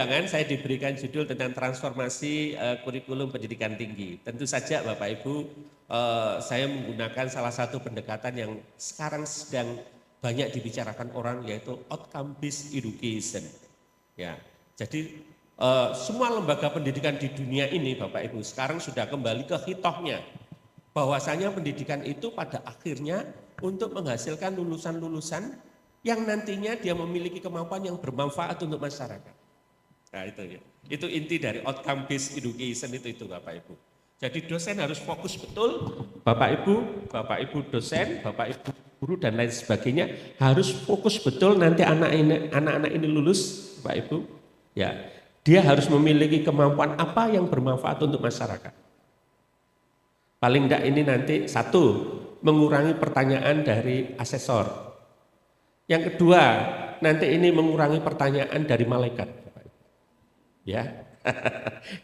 undangan saya diberikan judul tentang transformasi kurikulum pendidikan tinggi. Tentu saja Bapak Ibu, saya menggunakan salah satu pendekatan yang sekarang sedang banyak dibicarakan orang, yaitu outcome based education. Ya, jadi semua lembaga pendidikan di dunia ini Bapak Ibu sekarang sudah kembali ke hitohnya, bahwasanya pendidikan itu pada akhirnya untuk menghasilkan lulusan-lulusan yang nantinya dia memiliki kemampuan yang bermanfaat untuk masyarakat. Nah itu ya, itu inti dari outcome based education itu Bapak Ibu. Jadi dosen harus fokus betul, Bapak Ibu dosen, Bapak Ibu guru dan lain sebagainya harus fokus betul nanti anak-anak ini lulus, Bapak Ibu. Ya, dia harus memiliki kemampuan apa yang bermanfaat untuk masyarakat. Paling enggak ini nanti satu, mengurangi pertanyaan dari asesor. Yang kedua, nanti ini mengurangi pertanyaan dari malaikat. Ya,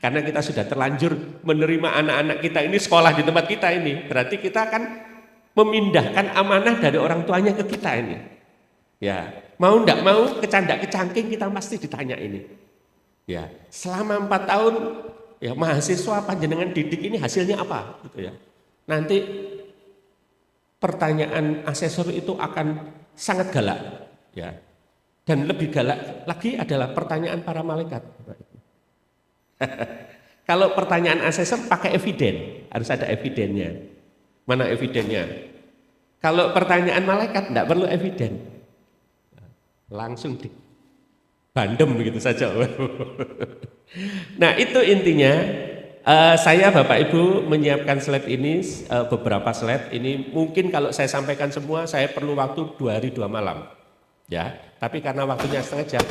karena kita sudah terlanjur menerima anak-anak kita ini sekolah di tempat kita ini, berarti kita akan memindahkan amanah dari orang tuanya ke kita ini. Ya, mau enggak mau, kecandak kecangking kita pasti ditanya ini. Ya, selama 4 tahun ya mahasiswa panjenengan didik ini hasilnya apa gitu ya. Nanti pertanyaan asesor itu akan sangat galak ya. Dan lebih galak lagi adalah pertanyaan para malaikat. Kalau pertanyaan asesor pakai eviden, harus ada evidennya. Mana evidennya? Kalau pertanyaan malaikat enggak perlu eviden. Langsung bandem begitu saja. Nah, itu intinya. Saya Bapak Ibu menyiapkan slide ini, beberapa slide ini mungkin kalau saya sampaikan semua saya perlu waktu 2 hari 2 malam ya, tapi karena waktunya setengah jam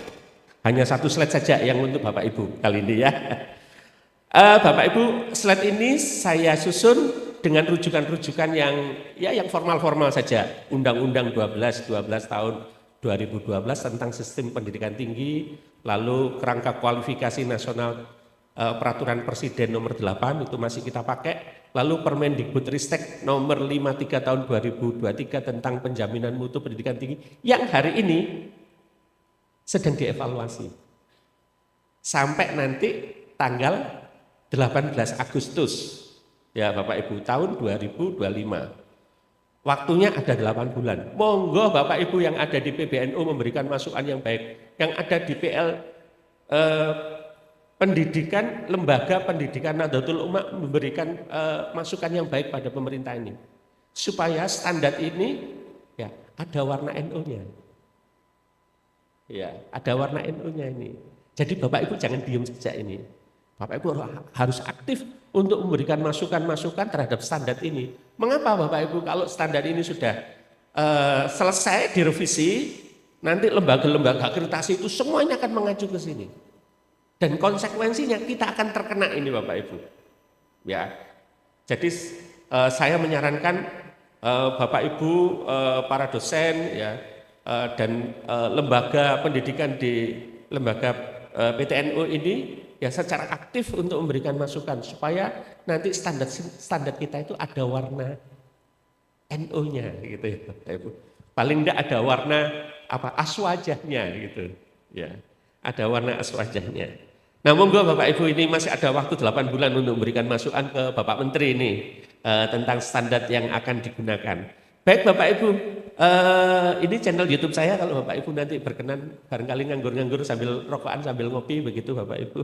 hanya 1 slide saja yang untuk Bapak Ibu kali ini ya. Bapak Ibu, slide ini saya susun dengan rujukan-rujukan yang formal-formal saja. Undang-Undang 12 tahun 2012 tentang sistem pendidikan tinggi, lalu kerangka kualifikasi nasional peraturan presiden nomor 8 itu masih kita pakai, lalu Permendikbudristek nomor 53 tahun 2023 tentang penjaminan mutu pendidikan tinggi yang hari ini sedang dievaluasi sampai nanti tanggal 18 Agustus ya Bapak Ibu tahun 2025. Waktunya ada 8 bulan. Monggo Bapak Ibu yang ada di PBNU memberikan masukan yang baik, yang ada di PL pendidikan, lembaga pendidikan Nahdlatul Ulama memberikan masukan yang baik pada pemerintah ini supaya standar ini ya ada warna NU-nya. Ya, ada warna NU-nya ini. Jadi Bapak Ibu jangan diam saja ini. Bapak Ibu harus aktif untuk memberikan masukan-masukan terhadap standar ini. Mengapa Bapak Ibu kalau standar ini sudah selesai direvisi, nanti lembaga-lembaga akreditasi itu semuanya akan mengacu ke sini. Dan konsekuensinya kita akan terkena ini Bapak Ibu. Ya, jadi saya menyarankan Bapak Ibu, para dosen ya, dan lembaga pendidikan di lembaga PTNU ini ya secara aktif untuk memberikan masukan supaya nanti standar kita itu ada warna NU-nya gitu ya Bapak Ibu. Paling enggak ada warna aswajahnya gitu ya. Ada warna aswajahnya. Nah, monggo Bapak Ibu ini masih ada waktu 8 bulan untuk memberikan masukan ke Bapak Menteri ini tentang standar yang akan digunakan. Baik Bapak Ibu, ini channel YouTube saya, kalau Bapak Ibu nanti berkenan barangkali nganggur-nganggur sambil rokokan sambil ngopi begitu Bapak Ibu.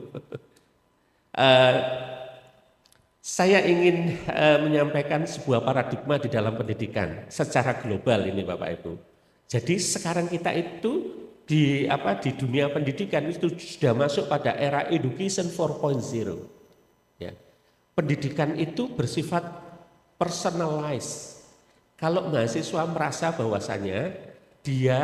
Saya ingin menyampaikan sebuah paradigma di dalam pendidikan secara global ini Bapak Ibu. Jadi sekarang kita itu di dunia pendidikan itu sudah masuk pada era education 4.0 ya. Pendidikan itu bersifat personalized. Kalau mahasiswa merasa bahwasanya dia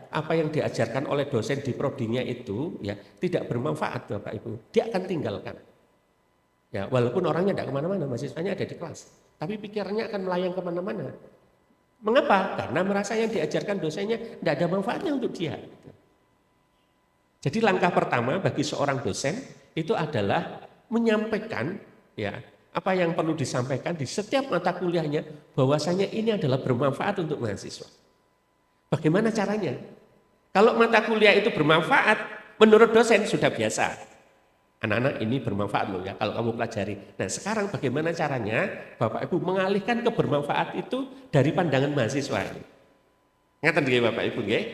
apa yang diajarkan oleh dosen di prodinya itu ya tidak bermanfaat Bapak Ibu, dia akan tinggalkan ya, walaupun orangnya tidak kemana-mana, mahasiswanya ada di kelas, tapi pikirannya akan melayang kemana-mana. Mengapa? Karena merasa yang diajarkan dosennya tidak ada manfaatnya untuk dia. Jadi langkah pertama bagi seorang dosen itu adalah menyampaikan ya apa yang perlu disampaikan di setiap mata kuliahnya, bahwasanya ini adalah bermanfaat untuk mahasiswa. Bagaimana caranya? Kalau mata kuliah itu bermanfaat, menurut dosen sudah biasa. Anak-anak ini bermanfaat loh ya kalau kamu pelajari. Nah sekarang bagaimana caranya Bapak Ibu mengalihkan kebermanfaat itu dari pandangan mahasiswa ini. Ngeten nggih Bapak Ibu nggih.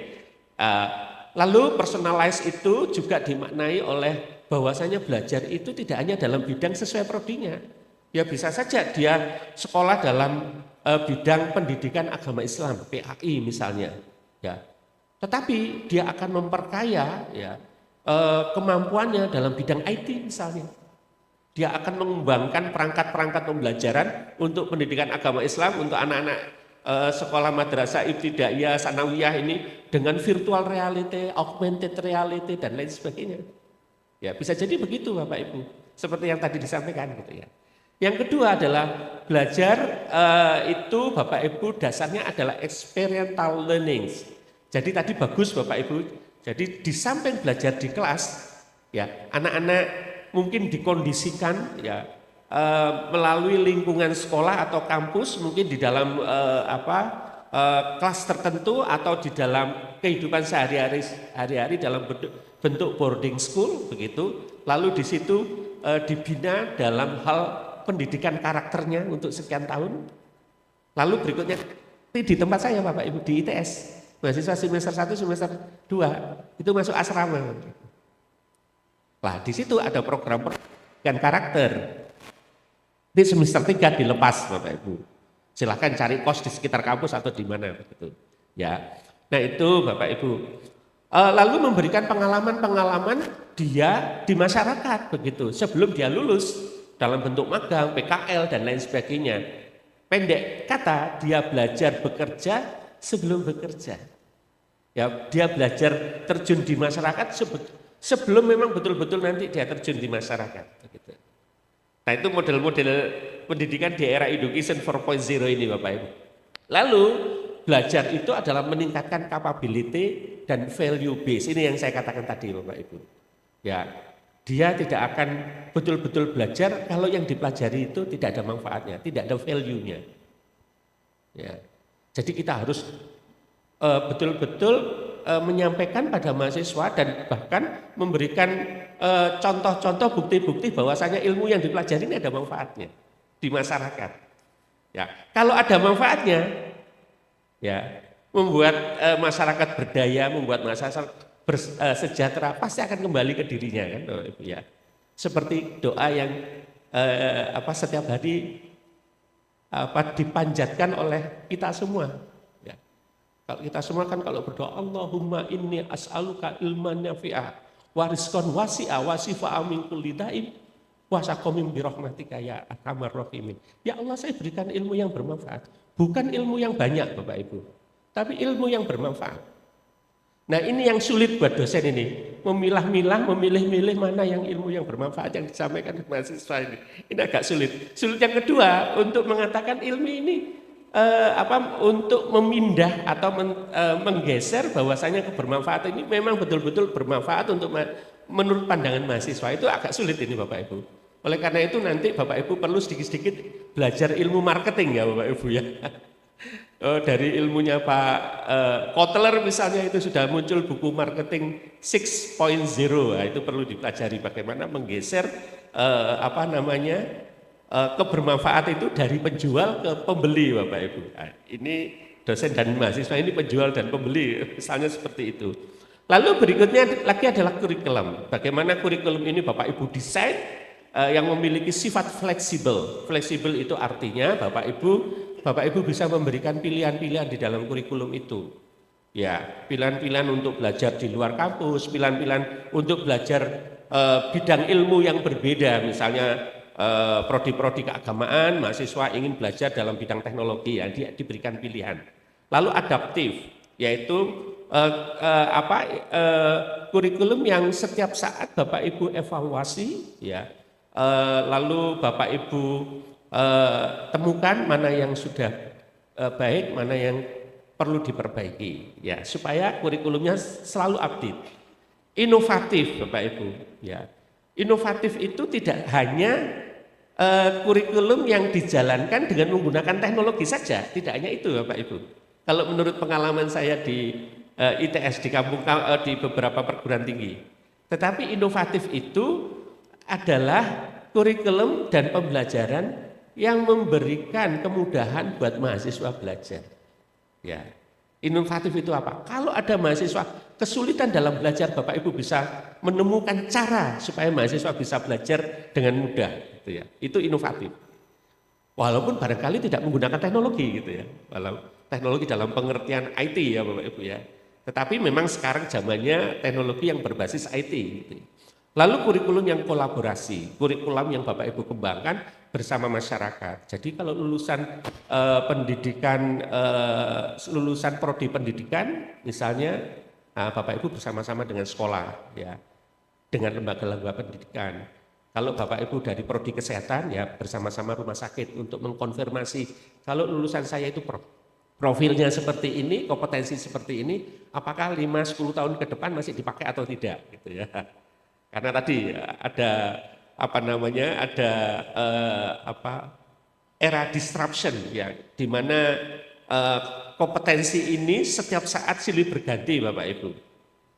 Lalu personalize itu juga dimaknai oleh bahwasanya belajar itu tidak hanya dalam bidang sesuai prodinya. Ya bisa saja dia sekolah dalam bidang pendidikan agama Islam, PAI misalnya. Ya. Tetapi dia akan memperkaya ya kemampuannya dalam bidang IT misalnya. Dia akan mengembangkan perangkat-perangkat pembelajaran untuk pendidikan agama Islam untuk anak-anak sekolah madrasah ibtidaiyah, sanawiyah ini dengan virtual reality, augmented reality dan lain sebagainya. Ya, bisa jadi begitu Bapak Ibu. Seperti yang tadi disampaikan gitu ya. Yang kedua adalah belajar itu Bapak Ibu dasarnya adalah experiential learning. Jadi tadi bagus Bapak Ibu. Jadi di samping belajar di kelas, ya anak-anak mungkin dikondisikan ya melalui lingkungan sekolah atau kampus, mungkin di dalam kelas tertentu atau di dalam kehidupan sehari-hari dalam bentuk boarding school begitu. Lalu di situ dibina dalam hal pendidikan karakternya untuk sekian tahun. Lalu berikutnya di tempat saya Bapak Ibu di ITS. Mahasiswa semester 1, semester 2 itu masuk asrama. Nah, di situ ada program pendidikan karakter. Di semester 3 dilepas Bapak Ibu. Silahkan cari kos di sekitar kampus atau di mana begitu. Ya. Nah, itu Bapak Ibu. Lalu memberikan pengalaman-pengalaman dia di masyarakat begitu sebelum dia lulus dalam bentuk magang, PKL dan lain sebagainya. Pendek kata dia belajar bekerja sebelum bekerja. Ya, dia belajar terjun di masyarakat sebelum memang betul-betul nanti dia terjun di masyarakat. Begitu. Nah itu model-model pendidikan di era Education 4.0 ini Bapak Ibu. Lalu belajar itu adalah meningkatkan capability dan value base. Ini yang saya katakan tadi Bapak Ibu. Ya, dia tidak akan betul-betul belajar kalau yang dipelajari itu tidak ada manfaatnya, tidak ada value-nya. Ya. Jadi kita harus betul-betul menyampaikan pada mahasiswa dan bahkan memberikan contoh-contoh bukti-bukti bahwasanya ilmu yang dipelajari ini ada manfaatnya di masyarakat. Ya, kalau ada manfaatnya, ya membuat masyarakat berdaya, membuat masyarakat sejahtera, pasti akan kembali ke dirinya kan, Ibu ya. Seperti doa yang setiap hari dipanjatkan oleh kita semua. Kalau kita semua kan kalau berdoa Allahumma inni as'aluka ilman nafi'ah wa rizqan wasi'a wa shifaa'a min kulli da'in wa saqamin bi rahmatika ya arhamar rahimin. Ya Allah, saya berikan ilmu yang bermanfaat, bukan ilmu yang banyak Bapak Ibu, tapi ilmu yang bermanfaat. Nah, ini yang sulit buat dosen ini, memilah-milah, memilih-milih mana yang ilmu yang bermanfaat yang disampaikan ke mahasiswa ini. Ini agak sulit. Sulit yang kedua untuk mengatakan ilmu ini untuk memindah atau menggeser bahwasanya kebermanfaatan ini memang betul-betul bermanfaat untuk menurut pandangan mahasiswa, itu agak sulit ini Bapak Ibu. Oleh karena itu nanti Bapak Ibu perlu sedikit-sedikit belajar ilmu marketing ya Bapak Ibu ya. Dari ilmunya Pak Kotler misalnya itu sudah muncul buku marketing 6.0, nah, itu perlu dipelajari bagaimana menggeser kebermanfaat itu dari penjual ke pembeli Bapak Ibu. Nah, ini dosen dan mahasiswa ini penjual dan pembeli, misalnya seperti itu. Lalu berikutnya lagi adalah kurikulum. Bagaimana kurikulum ini Bapak Ibu desain yang memiliki sifat fleksibel. Fleksibel itu artinya Bapak Ibu bisa memberikan pilihan-pilihan di dalam kurikulum itu. Ya, pilihan-pilihan untuk belajar di luar kampus, pilihan-pilihan untuk belajar bidang ilmu yang berbeda, misalnya prodi-prodi keagamaan, mahasiswa ingin belajar dalam bidang teknologi, ya dia diberikan pilihan. Lalu adaptif, yaitu kurikulum yang setiap saat Bapak Ibu evaluasi, ya. Lalu Bapak Ibu temukan mana yang sudah baik, mana yang perlu diperbaiki, ya, supaya kurikulumnya selalu update. Inovatif Bapak Ibu, ya. Inovatif itu tidak hanya kurikulum yang dijalankan dengan menggunakan teknologi saja, tidak hanya itu Bapak Ibu. Kalau menurut pengalaman saya di ITS di kampung di beberapa perguruan tinggi, Tetapi inovatif itu adalah kurikulum dan pembelajaran yang memberikan kemudahan buat mahasiswa belajar. Ya, inovatif itu apa? Kalau ada mahasiswa kesulitan dalam belajar, Bapak Ibu bisa menemukan cara supaya mahasiswa bisa belajar dengan mudah, gitu ya. Itu inovatif. Walaupun barangkali tidak menggunakan teknologi, gitu ya. Walau teknologi dalam pengertian IT ya, Bapak Ibu ya. Tetapi memang sekarang zamannya teknologi yang berbasis IT. Gitu. Lalu kurikulum yang kolaborasi, kurikulum yang Bapak Ibu kembangkan bersama masyarakat. Jadi kalau lulusan pendidikan, lulusan prodi pendidikan, misalnya Bapak Ibu bersama-sama dengan sekolah, ya, dengan lembaga-lembaga pendidikan. Kalau Bapak Ibu dari prodi kesehatan, ya bersama-sama rumah sakit untuk mengkonfirmasi kalau lulusan saya itu profilnya seperti ini, kompetensi seperti ini, apakah 5-10 tahun ke depan masih dipakai atau tidak, gitu ya. Karena tadi ada era disruption ya, di mana kompetensi ini setiap saat silih berganti, Bapak Ibu.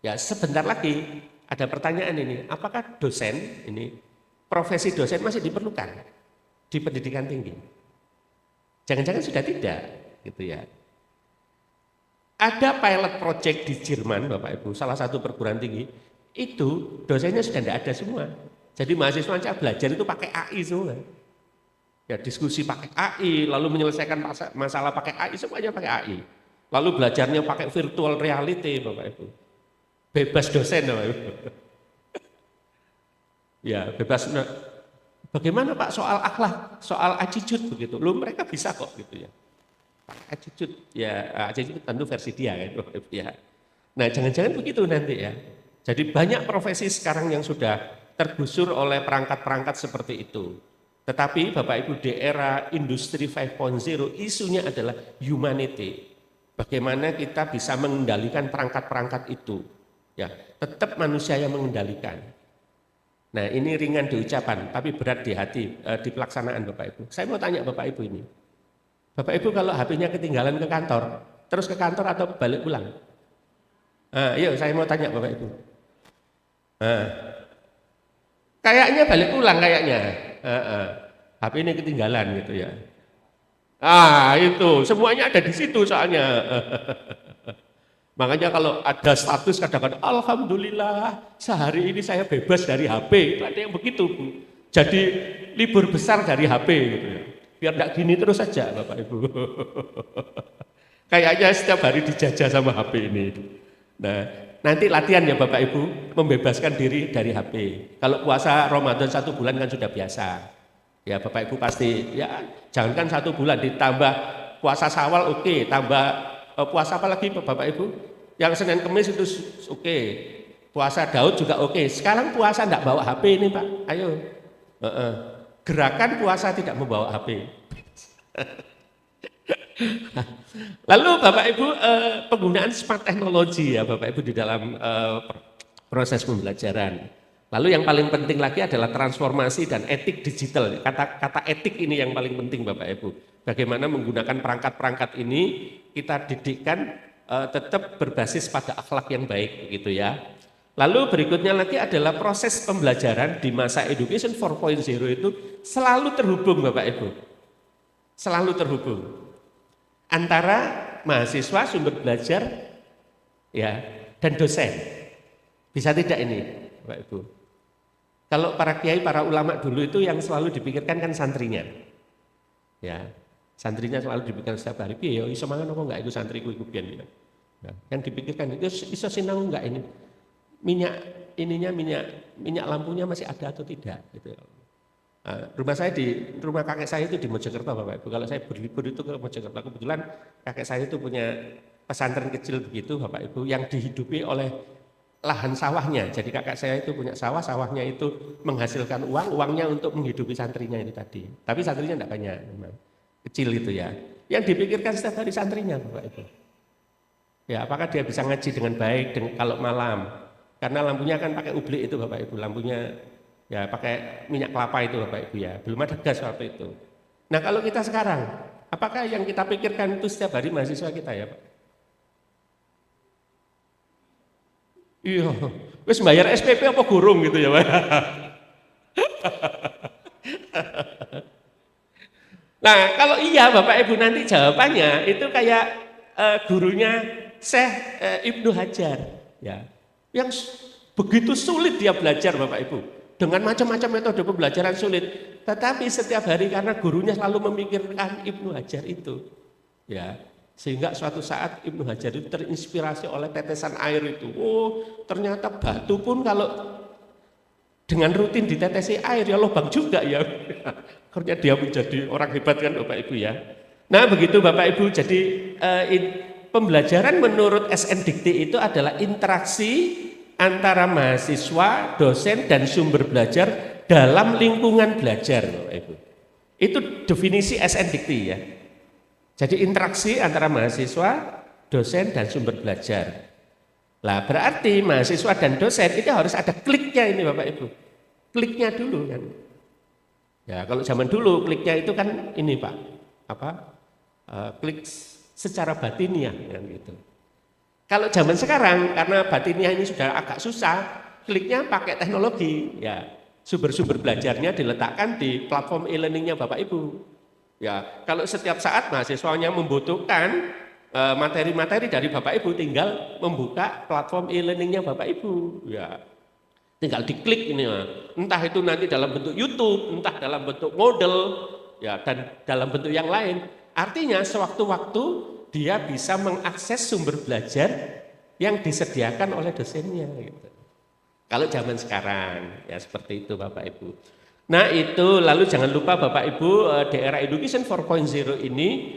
Ya sebentar lagi ada pertanyaan ini, apakah dosen ini, profesi dosen masih diperlukan di pendidikan tinggi? Jangan-jangan sudah tidak, gitu ya. Ada pilot project di Jerman, Bapak Ibu, salah satu perguruan tinggi, itu dosennya sudah tidak ada semua. Jadi mahasiswa belajar itu pakai AI semua. Ya diskusi pakai AI, lalu menyelesaikan masalah pakai AI, semuanya pakai AI. Lalu belajarnya pakai virtual reality, Bapak Ibu. Bebas dosen, Bapak Ibu. Ya, bebas. Bagaimana Pak soal akhlak, soal attitude begitu? Loh mereka bisa kok gitu ya. Attitude, ya attitude tentu versi dia kan, Bapak Ibu ya. Nah, jangan-jangan begitu nanti ya. Jadi banyak profesi sekarang yang sudah tergusur oleh perangkat-perangkat seperti itu. Tetapi Bapak Ibu di era industri 5.0 isunya adalah humanity. Bagaimana kita bisa mengendalikan perangkat-perangkat itu. Ya, tetap manusia yang mengendalikan. Nah, ini ringan di ucapan, tapi berat di hati, di pelaksanaan Bapak Ibu. Saya mau tanya Bapak Ibu ini. Bapak Ibu kalau HP-nya ketinggalan ke kantor, terus ke kantor atau balik pulang? Yuk saya mau tanya Bapak Ibu. Kayaknya balik pulang kayaknya. HP ini ketinggalan gitu ya. Itu semuanya ada di situ soalnya. Makanya kalau ada status kadang-kadang alhamdulillah sehari ini saya bebas dari HP. Itu ada yang begitu, Bu. Jadi libur besar dari HP gitu ya. Biar enggak gini terus saja Bapak Ibu. Kayaknya setiap hari dijajah sama HP ini. Nah, nanti latihan ya Bapak Ibu, membebaskan diri dari HP. Kalau puasa Ramadan 1 bulan kan sudah biasa. Ya Bapak Ibu pasti, ya jangankan 1 bulan, ditambah puasa Syawal oke, tambah puasa apa lagi Bapak Ibu? Yang Senin Kemis itu oke. Puasa Daud juga oke. Sekarang puasa enggak bawa HP ini Pak, ayo. Gerakan puasa tidak membawa HP. Lalu Bapak Ibu penggunaan smart technology ya Bapak Ibu di dalam proses pembelajaran. Lalu yang paling penting lagi adalah transformasi dan etik digital. Kata etik ini yang paling penting Bapak Ibu. Bagaimana menggunakan perangkat-perangkat ini kita didikkan tetap berbasis pada akhlak yang baik begitu ya. Lalu berikutnya lagi adalah proses pembelajaran di masa Education 4.0 itu selalu terhubung Bapak Ibu. Selalu terhubung antara mahasiswa sumber belajar ya dan dosen. Bisa tidak ini Bapak Ibu? Kalau para kiai, para ulama dulu itu yang selalu dipikirkan kan santrinya. Ya, santrinya selalu dipikirkan setiap hari, piye ya iso mangan apa enggak itu santriku iku pian ya. Yang dipikirkan itu iso sinau enggak ini? Minyak lampunya masih ada atau tidak gitu. Rumah kakek saya itu di Mojokerto Bapak Ibu. Kalau saya berlibur itu ke Mojokerto, kebetulan kakek saya itu punya pesantren kecil begitu Bapak Ibu yang dihidupi oleh lahan sawahnya. Jadi kakek saya itu punya sawah, sawahnya itu menghasilkan uang, uangnya untuk menghidupi santrinya itu tadi. Tapi santrinya tidak banyak, memang kecil itu ya. Yang dipikirkan setiap hari santrinya Bapak Ibu. Ya, apakah dia bisa ngaji dengan baik kalau malam? Karena lampunya kan pakai ublik itu Bapak Ibu, lampunya ya pakai minyak kelapa itu Bapak Ibu ya, belum ada gas waktu itu. Nah kalau kita sekarang, apakah yang kita pikirkan itu setiap hari mahasiswa kita ya Pak? Iya, Wis bayar SPP apa gurung gitu ya Pak. Nah kalau iya Bapak Ibu nanti jawabannya itu kayak gurunya Syekh Ibnu Hajar ya, yang begitu sulit dia belajar Bapak Ibu dengan macam-macam metode pembelajaran sulit, tetapi setiap hari karena gurunya selalu memikirkan Ibnu Hajar itu ya, sehingga suatu saat Ibnu Hajar itu terinspirasi oleh tetesan air itu. Oh ternyata batu pun kalau dengan rutin ditetesi air ya lubang juga ya. Akhirnya dia menjadi orang hebat kan Bapak Ibu ya. Nah begitu Bapak Ibu, jadi pembelajaran menurut SN Dikti itu adalah interaksi antara mahasiswa, dosen, dan sumber belajar dalam lingkungan belajar Bapak Ibu. Itu definisi SN Dikti ya. Jadi interaksi antara mahasiswa, dosen, dan sumber belajar. Lah berarti mahasiswa dan dosen itu harus ada kliknya ini Bapak Ibu. Kliknya dulu kan. Ya kalau zaman dulu kliknya itu kan ini Pak, klik secara batiniah kan gitu. Kalau zaman sekarang karena batiniah ini sudah agak susah, kliknya pakai teknologi ya. Sumber-sumber belajarnya diletakkan di platform e-learningnya Bapak Ibu. Ya, kalau setiap saat mahasiswanya membutuhkan materi-materi dari Bapak Ibu, tinggal membuka platform e-learningnya Bapak Ibu. Ya, tinggal diklik ini, entah itu nanti dalam bentuk YouTube, entah dalam bentuk model, ya dan dalam bentuk yang lain. Artinya sewaktu-waktu dia bisa mengakses sumber belajar yang disediakan oleh dosennya. Gitu. Kalau zaman sekarang, ya seperti itu Bapak Ibu. Nah itu lalu jangan lupa Bapak Ibu di era Education 4.0 ini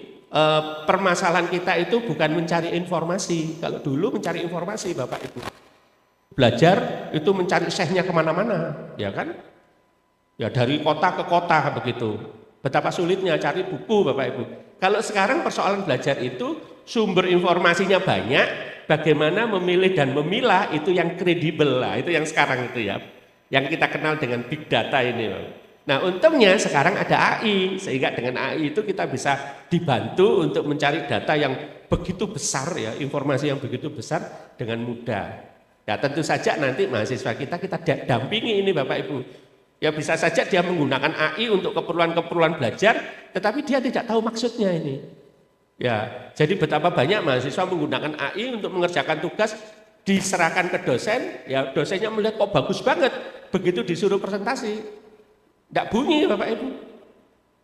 permasalahan kita itu bukan mencari informasi. Kalau dulu mencari informasi Bapak Ibu, belajar itu mencari syekhnya kemana-mana, ya kan? Ya dari kota ke kota begitu. Betapa sulitnya cari buku Bapak Ibu. Kalau sekarang persoalan belajar itu sumber informasinya banyak, bagaimana memilih dan memilah itu yang kredibel lah, itu yang sekarang itu ya. Yang kita kenal dengan big data ini. Nah untungnya sekarang ada AI, sehingga dengan AI itu kita bisa dibantu untuk mencari data yang begitu besar ya, informasi yang begitu besar dengan mudah. Ya tentu saja nanti mahasiswa kita dampingi ini Bapak Ibu. Ya bisa saja dia menggunakan AI untuk keperluan-keperluan belajar, tetapi dia tidak tahu maksudnya ini. Ya, jadi betapa banyak mahasiswa menggunakan AI untuk mengerjakan tugas, diserahkan ke dosen, ya dosennya melihat kok bagus banget, begitu disuruh presentasi, tidak bunyi Bapak Ibu.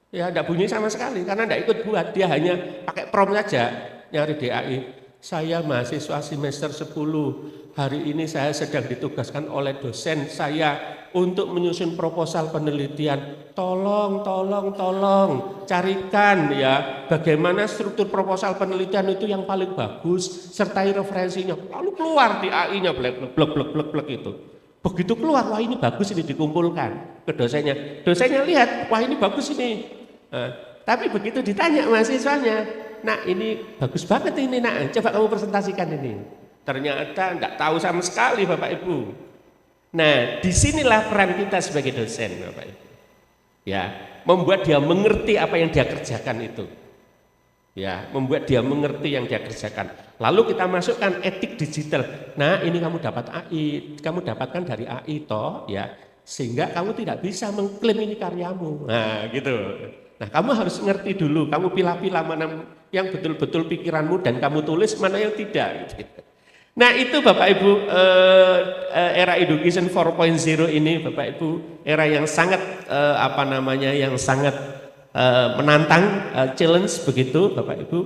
Ya tidak bunyi sama sekali, karena tidak ikut buat, dia hanya pakai prompt saja, nyari di AI. Saya mahasiswa semester 10, hari ini saya sedang ditugaskan oleh dosen saya untuk menyusun proposal penelitian. Tolong carikan ya bagaimana struktur proposal penelitian itu yang paling bagus, sertai referensinya. Lalu keluar di AI-nya blek itu. Begitu keluar, wah ini bagus, ini dikumpulkan ke dosennya. Dosennya lihat, wah ini bagus ini. Nah, tapi begitu ditanya mahasiswanya, nah ini bagus banget ini nak, coba kamu presentasikan ini. Ternyata enggak tahu sama sekali Bapak Ibu. Nah disinilah peran kita sebagai dosen Bapak Ibu. Ya, membuat dia mengerti apa yang dia kerjakan itu. Ya, membuat dia mengerti yang dia kerjakan. Lalu kita masukkan etik digital. Nah ini kamu dapat AI, kamu dapatkan dari AI toh ya, sehingga kamu tidak bisa mengklaim ini karyamu. Nah gitu. Nah kamu harus ngerti dulu, kamu pilah-pilah mana yang betul-betul pikiranmu dan kamu tulis, mana yang tidak. Gitu. Nah itu Bapak Ibu, era Education 4.0 ini Bapak Ibu, era yang sangat yang sangat menantang, challenge begitu Bapak Ibu.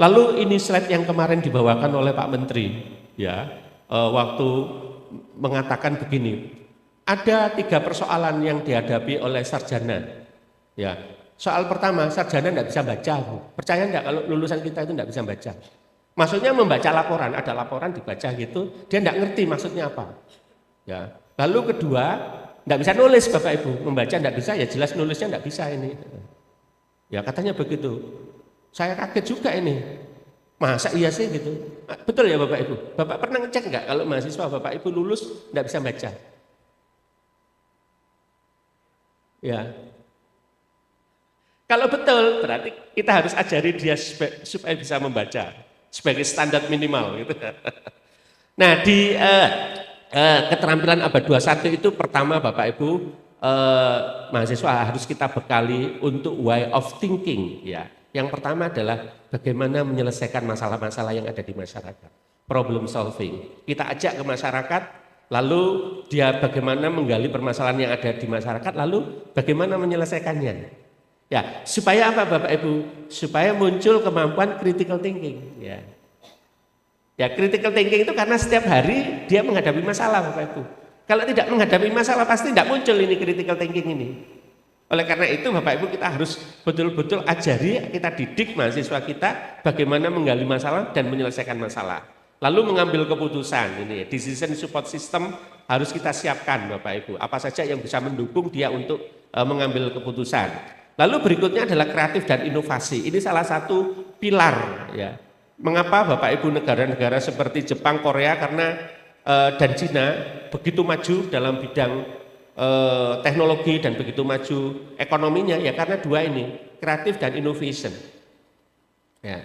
Lalu ini slide yang kemarin dibawakan oleh Pak Menteri, ya, waktu mengatakan begini, ada 3 persoalan yang dihadapi oleh sarjana. Ya, soal pertama, sarjana tidak bisa baca. Percaya enggak kalau lulusan kita itu tidak bisa baca? Maksudnya membaca laporan, ada laporan dibaca gitu, dia tidak ngerti maksudnya apa. Ya, lalu kedua, tidak bisa nulis Bapak Ibu, membaca tidak bisa, ya jelas nulisnya tidak bisa ini. Ya katanya begitu. Saya kaget juga ini. Masa iya sih gitu? Betul ya Bapak Ibu? Bapak pernah ngecek enggak kalau mahasiswa Bapak Ibu lulus tidak bisa baca? Ya. Kalau betul berarti kita harus ajari dia supaya bisa membaca sebagai standar minimal gitu. Nah di keterampilan abad 21 itu pertama Bapak Ibu, mahasiswa harus kita bekali untuk way of thinking ya. Yang pertama adalah bagaimana menyelesaikan masalah-masalah yang ada di masyarakat, problem solving. Kita ajak ke masyarakat, lalu dia bagaimana menggali permasalahan yang ada di masyarakat, lalu bagaimana menyelesaikannya. Ya, supaya apa Bapak Ibu? Supaya muncul kemampuan critical thinking ya. Ya, critical thinking itu karena setiap hari dia menghadapi masalah Bapak Ibu. Kalau tidak menghadapi masalah pasti tidak muncul ini critical thinking ini. Oleh karena itu Bapak Ibu kita harus betul-betul ajari, kita didik mahasiswa kita bagaimana menggali masalah dan menyelesaikan masalah. Lalu mengambil keputusan, ini decision support system harus kita siapkan Bapak Ibu. Apa saja yang bisa mendukung dia untuk mengambil keputusan. Lalu berikutnya adalah kreatif dan inovasi. Ini salah satu pilar ya. Mengapa Bapak Ibu negara-negara seperti Jepang, Korea dan Cina begitu maju dalam bidang teknologi dan begitu maju ekonominya ya karena dua ini, kreatif dan innovation. Ya.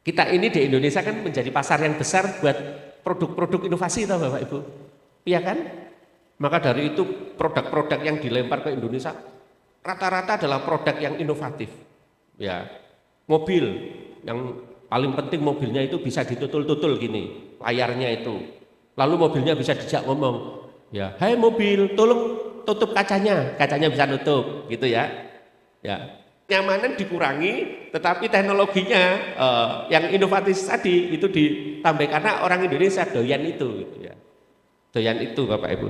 Kita ini di Indonesia kan menjadi pasar yang besar buat produk-produk inovasi tahu Bapak Ibu. Iya kan? Maka dari itu produk-produk yang dilempar ke Indonesia rata-rata adalah produk yang inovatif. Ya. Mobil yang paling penting mobilnya itu bisa ditutul-tutul gini, layarnya itu. Lalu mobilnya bisa dijak ngomong, ya, hai mobil, tolong tutup kacanya bisa nutup, gitu ya. Ya, nyamanan dikurangi, tetapi teknologinya yang inovatif tadi itu ditambah karena orang Indonesia doyan itu, gitu ya. Doyan itu Bapak Ibu.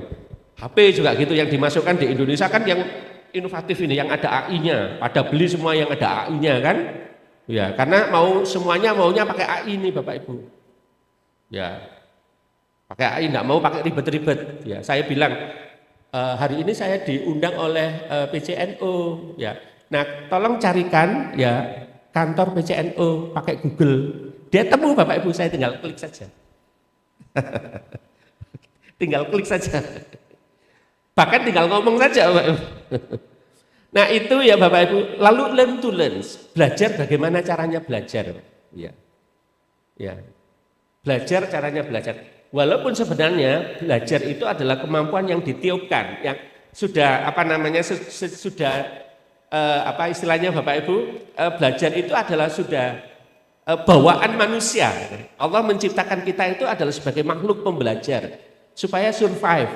HP juga gitu yang dimasukkan di Indonesia kan yang inovatif ini, yang ada AI-nya. Pada beli semua yang ada AI-nya kan. Ya, karena semuanya maunya pakai AI nih Bapak Ibu. Ya, pakai AI, enggak mau pakai ribet-ribet. Ya, saya bilang hari ini saya diundang oleh PCNO. Ya, nah tolong carikan ya kantor PCNO pakai Google. Dia temu Bapak Ibu, saya tinggal klik saja. Tinggal klik saja. Bahkan tinggal ngomong saja Bapak Ibu. Nah itu ya Bapak Ibu, lalu learn to learn, belajar bagaimana caranya belajar, ya, belajar caranya belajar. Walaupun sebenarnya belajar itu adalah kemampuan yang ditiupkan, yang sudah istilahnya Bapak Ibu, belajar itu adalah sudah bawaan manusia. Allah menciptakan kita itu adalah sebagai makhluk pembelajar supaya survive,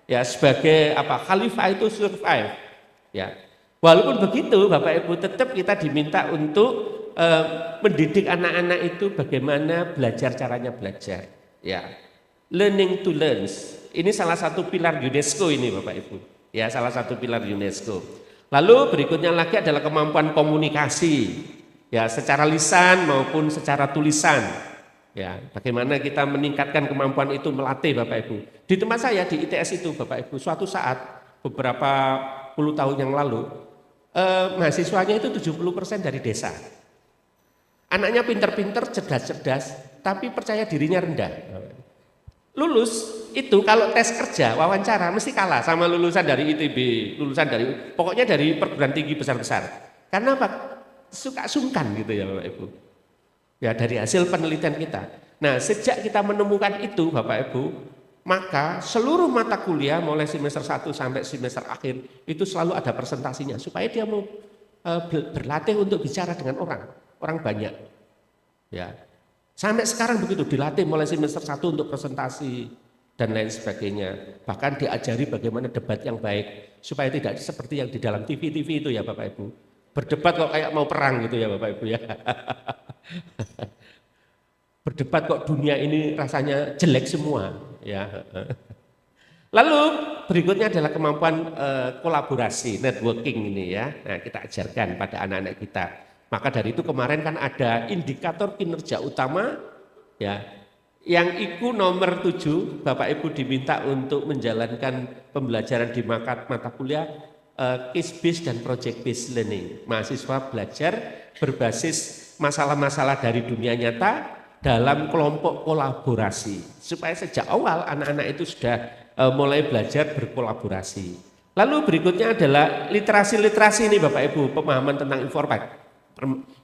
ya sebagai khalifah itu survive, ya. Walaupun begitu Bapak Ibu tetap kita diminta untuk mendidik anak-anak itu bagaimana belajar caranya belajar. Ya, learning to learn. Ini salah satu pilar UNESCO ini Bapak Ibu. Ya, salah satu pilar UNESCO. Lalu berikutnya lagi adalah kemampuan komunikasi. Ya, secara lisan maupun secara tulisan. Ya, bagaimana kita meningkatkan kemampuan itu melatih Bapak Ibu. Di tempat saya di ITS itu Bapak Ibu, suatu saat beberapa puluh tahun yang lalu mahasiswanya itu 70% dari desa. Anaknya pinter-pinter, cerdas-cerdas, tapi percaya dirinya rendah. Lulus itu kalau tes kerja, wawancara mesti kalah sama lulusan dari ITB, pokoknya dari perguruan tinggi besar-besar. Karena apa? Suka sungkan gitu ya Bapak Ibu. Ya dari hasil penelitian kita. Nah sejak kita menemukan itu Bapak Ibu, maka seluruh mata kuliah mulai semester 1 sampai semester akhir itu selalu ada presentasinya supaya dia mau berlatih untuk bicara dengan orang banyak. Ya. Sampai sekarang begitu dilatih mulai semester 1 untuk presentasi dan lain sebagainya. Bahkan diajari bagaimana debat yang baik supaya tidak seperti yang di dalam TV itu ya Bapak Ibu. Berdebat kok kayak mau perang gitu ya Bapak Ibu ya. Berdebat kok dunia ini rasanya jelek semua ya. Lalu berikutnya adalah kemampuan kolaborasi, networking ini ya. Nah, kita ajarkan pada anak-anak kita. Maka dari itu kemarin kan ada indikator kinerja utama ya. Yang IQ nomor 7 Bapak Ibu diminta untuk menjalankan pembelajaran di mata kuliah case based dan project based learning. Mahasiswa belajar berbasis masalah-masalah dari dunia nyata dalam kelompok kolaborasi supaya sejak awal anak-anak itu sudah mulai belajar berkolaborasi. Lalu berikutnya adalah literasi ini Bapak Ibu, pemahaman tentang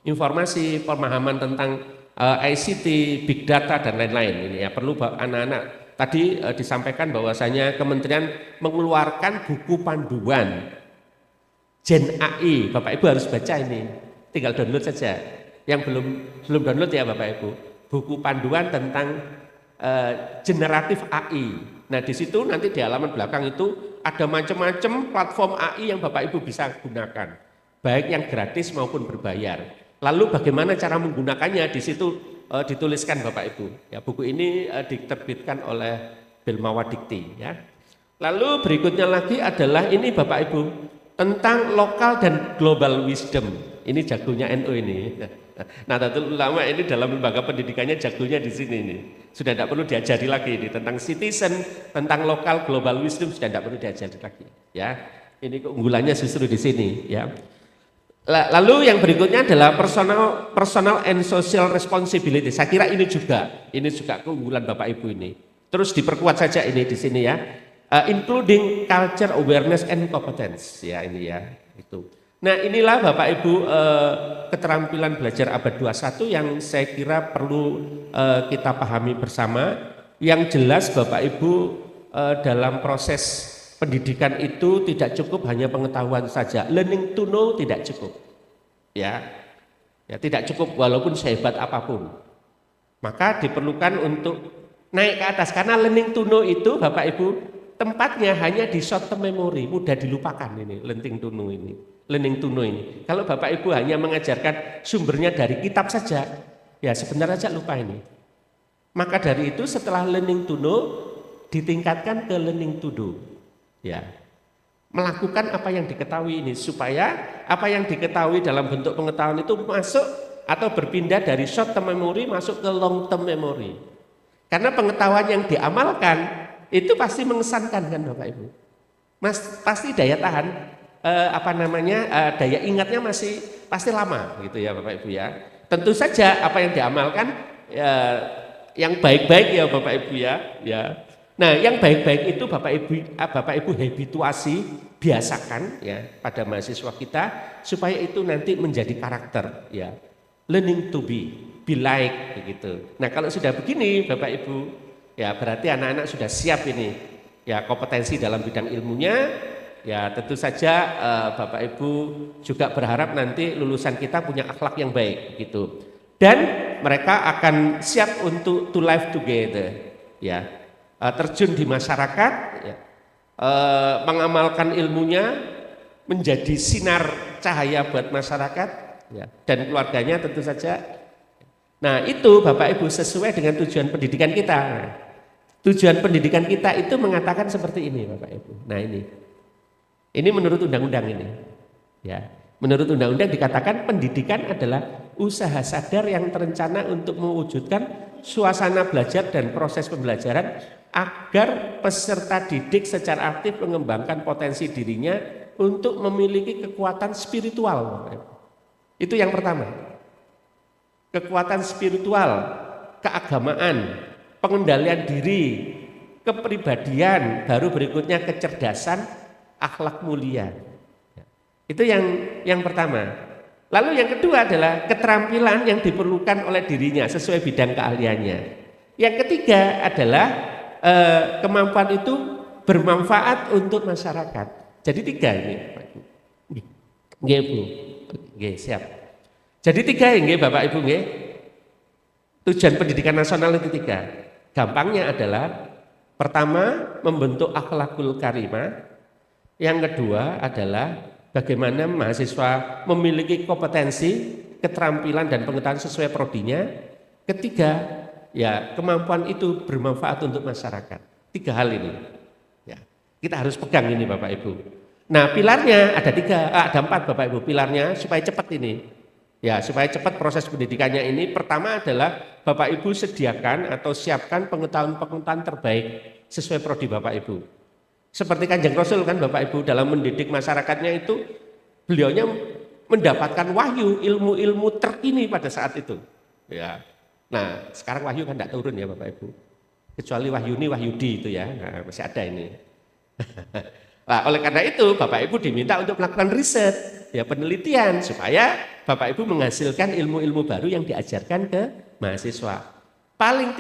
informasi, pemahaman tentang ICT, big data dan lain-lain. Ini ya perlu anak-anak tadi disampaikan bahwasanya kementerian mengeluarkan buku panduan Gen AI. Bapak Ibu harus baca ini, tinggal download saja. Yang belum download ya Bapak Ibu, buku panduan tentang generatif AI. Nah di situ nanti di halaman belakang itu ada macam-macam platform AI yang Bapak Ibu bisa gunakan, baik yang gratis maupun berbayar. Lalu bagaimana cara menggunakannya, di situ dituliskan Bapak Ibu. Ya, buku ini diterbitkan oleh Belmawa Dikti. Ya. Lalu berikutnya lagi adalah ini Bapak Ibu tentang lokal dan global wisdom. Ini jagonya NU ini. Nahdlatul Ulama ini dalam lembaga pendidikannya jagonya di sini ini. Sudah tidak perlu diajari lagi ini tentang citizen, tentang lokal global wisdom sudah tidak perlu diajari lagi. Ya, ini keunggulannya justru di sini. Ya. Lalu yang berikutnya adalah personal and social responsibility. Saya kira ini juga keunggulan Bapak Ibu ini. Terus diperkuat saja ini di sini ya. Including culture awareness and competence. Ya ini ya itu. Nah inilah Bapak Ibu keterampilan belajar abad 21 yang saya kira perlu kita pahami bersama. Yang jelas Bapak Ibu dalam proses pendidikan itu tidak cukup hanya pengetahuan saja, learning to know tidak cukup, ya tidak cukup walaupun sehebat apapun. Maka diperlukan untuk naik ke atas karena learning to know itu Bapak Ibu tempatnya hanya di short term memory, mudah dilupakan ini learning to know ini. Learning to know ini. Kalau Bapak Ibu hanya mengajarkan sumbernya dari kitab saja, ya sebentar saja lupa ini. Maka dari itu setelah learning to know ditingkatkan ke learning to do. Ya, melakukan apa yang diketahui ini supaya apa yang diketahui dalam bentuk pengetahuan itu masuk atau berpindah dari short term memory masuk ke long term memory. Karena pengetahuan yang diamalkan itu pasti mengesankan kan Bapak Ibu. Pasti daya tahan daya ingatnya masih pasti lama gitu ya Bapak Ibu ya. Tentu saja apa yang diamalkan yang baik-baik ya Bapak Ibu ya. Nah, yang baik-baik itu Bapak Ibu habituasi, biasakan ya pada mahasiswa kita supaya itu nanti menjadi karakter ya. Learning to be like begitu. Nah, kalau sudah begini Bapak Ibu, ya berarti anak-anak sudah siap ini. Ya, kompetensi dalam bidang ilmunya, ya tentu saja Bapak Ibu juga berharap nanti lulusan kita punya akhlak yang baik gitu. Dan mereka akan siap untuk to live together ya. Terjun di masyarakat, ya, mengamalkan ilmunya menjadi sinar cahaya buat masyarakat ya, dan keluarganya tentu saja. Nah itu Bapak Ibu sesuai dengan tujuan pendidikan kita. Tujuan pendidikan kita itu mengatakan seperti ini Bapak Ibu. Nah ini menurut undang-undang ini. Ya, menurut undang-undang dikatakan pendidikan adalah usaha sadar yang terencana untuk mewujudkan suasana belajar dan proses pembelajaran agar peserta didik secara aktif mengembangkan potensi dirinya untuk memiliki kekuatan spiritual. Itu yang pertama. Kekuatan spiritual, keagamaan, pengendalian diri, kepribadian, baru berikutnya kecerdasan, akhlak mulia. Itu yang pertama. Lalu yang kedua adalah keterampilan yang diperlukan oleh dirinya sesuai bidang keahliannya. Yang ketiga adalah kemampuan itu bermanfaat untuk masyarakat. Jadi tiga ini, Bapak Ibu. Nggih, Bu. Nggih, siap. Jadi tiga nggih Bapak Ibu nggih. Tujuan pendidikan nasional itu tiga. Gampangnya adalah pertama membentuk akhlakul karimah. Yang kedua adalah bagaimana mahasiswa memiliki kompetensi, keterampilan dan pengetahuan sesuai prodinya. Ketiga, ya kemampuan itu bermanfaat untuk masyarakat. Tiga hal ini. Ya, kita harus pegang ini Bapak Ibu. Nah pilarnya ada empat Bapak Ibu pilarnya supaya cepat ini. Ya supaya cepat proses pendidikannya ini. Pertama adalah Bapak Ibu sediakan atau siapkan pengetahuan-pengetahuan terbaik sesuai prodi Bapak Ibu. Seperti Kanjeng Rasul kan Bapak Ibu dalam mendidik masyarakatnya itu beliaunya mendapatkan wahyu, ilmu-ilmu terkini pada saat itu. Ya. Nah sekarang wahyu kan tidak turun ya Bapak Ibu. Kecuali Wahyuni, Wahyudi itu ya, nah, masih ada ini. Nah, oleh karena itu Bapak Ibu diminta untuk melakukan riset, ya penelitian supaya Bapak Ibu menghasilkan ilmu-ilmu baru yang diajarkan ke mahasiswa. Paling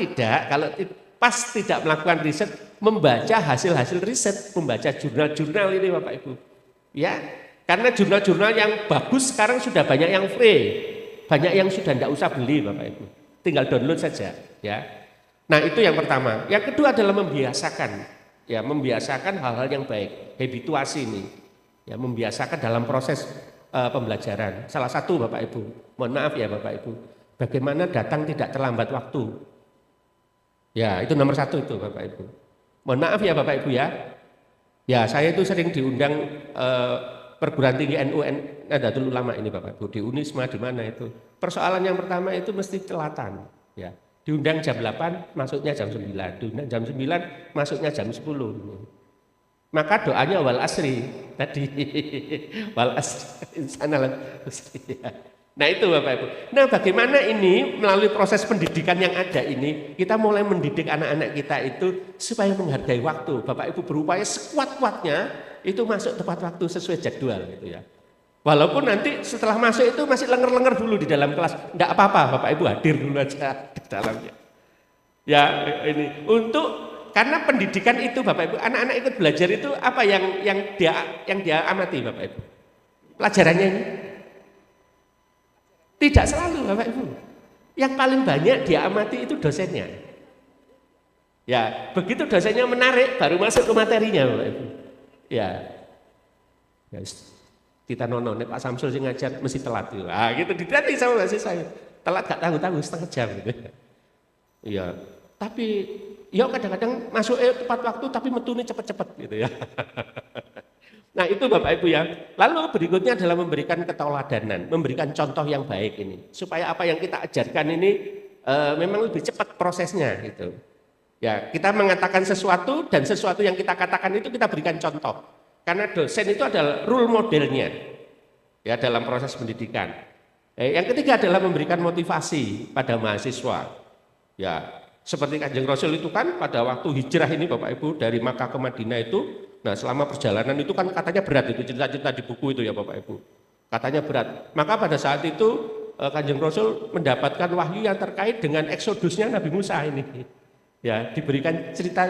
pas tidak melakukan riset, membaca hasil-hasil riset, membaca jurnal-jurnal ini Bapak Ibu. Ya, karena jurnal-jurnal yang bagus sekarang sudah banyak yang free, banyak yang sudah tidak usah beli Bapak Ibu, tinggal download saja. Ya, nah itu yang pertama. Yang kedua adalah membiasakan, ya membiasakan hal-hal yang baik, habituasi ini, ya membiasakan dalam proses pembelajaran. Salah satu Bapak Ibu, mohon maaf ya Bapak Ibu, bagaimana datang tidak terlambat waktu. Ya itu nomor satu itu Bapak Ibu. Mohon maaf ya Bapak Ibu ya. Ya saya itu sering diundang perguruan tinggi NU Nahdlatul Ulama ini Bapak Ibu, di Unisma di mana itu. Persoalan yang pertama itu mesti telatan. Ya. Diundang jam 8, masuknya jam 9. Diundang jam 9, masuknya jam 10. Maka doanya wal asri tadi. Wal asri. Nah itu Bapak Ibu. Nah bagaimana ini melalui proses pendidikan yang ada ini, kita mulai mendidik anak-anak kita itu supaya menghargai waktu. Bapak Ibu berupaya sekuat-kuatnya itu masuk tepat waktu sesuai jadwal gitu ya. Walaupun nanti setelah masuk itu masih lenger-lenger dulu di dalam kelas, enggak apa-apa Bapak Ibu hadir dulu aja di dalamnya. Ya ini untuk karena pendidikan itu Bapak Ibu, anak-anak ikut belajar itu apa yang dia amati Bapak Ibu? Pelajarannya ini tidak selalu Bapak Ibu. Yang paling banyak dia amati itu dosennya. Ya, begitu dosennya menarik baru masuk ke materinya Bapak Ibu. Ya. Guys. Kita nonton, Pak Samsul sih ngajar mesti telat gitu. Ah gitu ditanya sama masih saya. Telat gak tanggung-tanggung setengah jam gitu. Iya. Tapi ya kadang-kadang masuk tepat waktu tapi metune cepet-cepet gitu ya. Nah itu Bapak Ibu ya. Lalu berikutnya adalah memberikan keteladanan, memberikan contoh yang baik ini. Supaya apa yang kita ajarkan ini memang lebih cepat prosesnya gitu. Ya, kita mengatakan sesuatu dan sesuatu yang kita katakan itu kita berikan contoh. Karena dosen itu adalah role modelnya ya dalam proses pendidikan. Yang ketiga adalah memberikan motivasi pada mahasiswa. Ya, seperti Kanjeng Rasul itu kan pada waktu hijrah ini Bapak Ibu dari Makkah ke Madinah itu, nah selama perjalanan itu kan katanya berat itu cerita-cerita di buku itu ya Bapak Ibu. Katanya berat. Maka pada saat itu Kanjeng Rasul mendapatkan wahyu yang terkait dengan eksodusnya Nabi Musa ini. Ya, diberikan cerita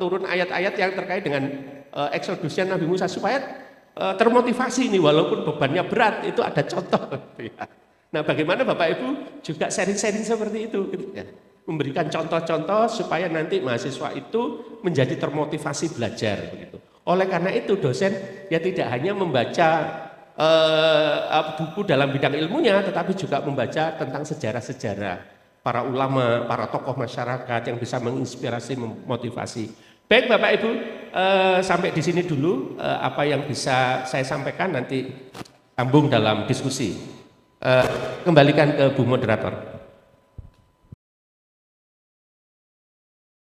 turun ayat-ayat yang terkait dengan eksodusnya Nabi Musa supaya termotivasi ini walaupun bebannya berat itu ada contoh. Nah, bagaimana Bapak Ibu juga sharing-sharing seperti itu, gitu ya. Memberikan contoh-contoh supaya nanti mahasiswa itu menjadi termotivasi belajar, begitu. Oleh karena itu dosen ya tidak hanya membaca buku dalam bidang ilmunya, tetapi juga membaca tentang sejarah-sejarah para ulama, para tokoh masyarakat yang bisa menginspirasi, memotivasi. Baik Bapak Ibu, sampai di sini dulu apa yang bisa saya sampaikan, nanti sambung dalam diskusi. Kembalikan ke Bu Moderator.